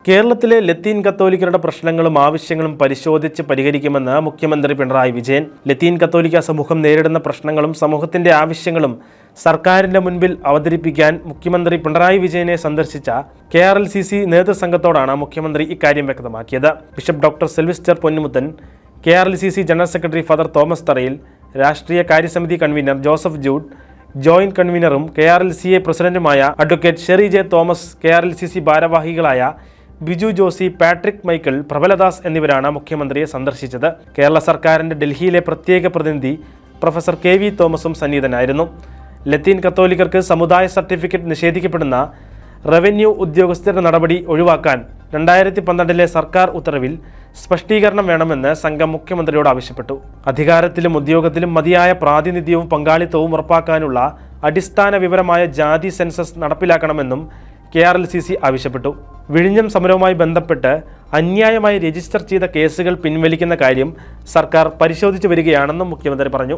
കേരളത്തിലെ ലത്തീൻ കത്തോലിക്കരുടെ പ്രശ്നങ്ങളും ആവശ്യങ്ങളും പരിശോധിച്ച് പരിഹരിക്കുമെന്ന് മുഖ്യമന്ത്രി പിണറായി വിജയൻ. ലത്തീൻ കത്തോലിക്ക സമൂഹം നേരിടുന്ന പ്രശ്നങ്ങളും സമൂഹത്തിന്റെ ആവശ്യങ്ങളും സർക്കാരിന്റെ മുൻപിൽ അവതരിപ്പിക്കാൻ മുഖ്യമന്ത്രി പിണറായി വിജയനെ സന്ദർശിച്ച KRLCC നേതൃസംഘത്തോടാണ് മുഖ്യമന്ത്രി ഇക്കാര്യം വ്യക്തമാക്കിയത്. Bishop doctor Sylvester Ponnumuthan, KRLCC general secretary father Thomas Tharayil, രാഷ്ട്രീയ കാര്യസമിതി കൺവീനർ ജോസഫ് ജൂഡ്, ജോയിന്റ് കൺവീനറും KRLCA പ്രസിഡന്റുമായ advocate Sherry J Thomas, KRLCC ഭാരവാഹികളായ ബിജു ജോസി, പാട്രിക് മൈക്കിൾ, പ്രബലദാസ് എന്നിവരാണ് മുഖ്യമന്ത്രിയെ സന്ദർശിച്ചത്. കേരള സർക്കാരിന്റെ ഡൽഹിയിലെ പ്രത്യേക പ്രതിനിധി പ്രൊഫസർ KV തോമസും സന്നിഹിതനായിരുന്നു. ലത്തീൻ കത്തോലിക്കർക്ക് സമുദായ സർട്ടിഫിക്കറ്റ് നിഷേധിക്കപ്പെടുന്ന റവന്യൂ ഉദ്യോഗസ്ഥരുടെ നടപടി ഒഴിവാക്കാൻ 2012 സർക്കാർ ഉത്തരവിൽ സ്പഷ്ടീകരണം വേണമെന്ന് സംഘം മുഖ്യമന്ത്രിയോട് ആവശ്യപ്പെട്ടു. അധികാരത്തിലും ഉദ്യോഗത്തിലും മതിയായ പ്രാതിനിധ്യവും പങ്കാളിത്തവും ഉറപ്പാക്കാനുള്ള അടിസ്ഥാന വിവരമായ ജാതി സെൻസസ് നടപ്പിലാക്കണമെന്നും KRLCC ആവശ്യപ്പെട്ടു. വിഴിഞ്ഞം സമരവുമായി ബന്ധപ്പെട്ട് അന്യായമായി രജിസ്റ്റർ ചെയ്ത കേസുകൾ പിൻവലിക്കുന്ന കാര്യം സർക്കാർ പരിശോധിച്ചു വരികയാണെന്നും മുഖ്യമന്ത്രി പറഞ്ഞു.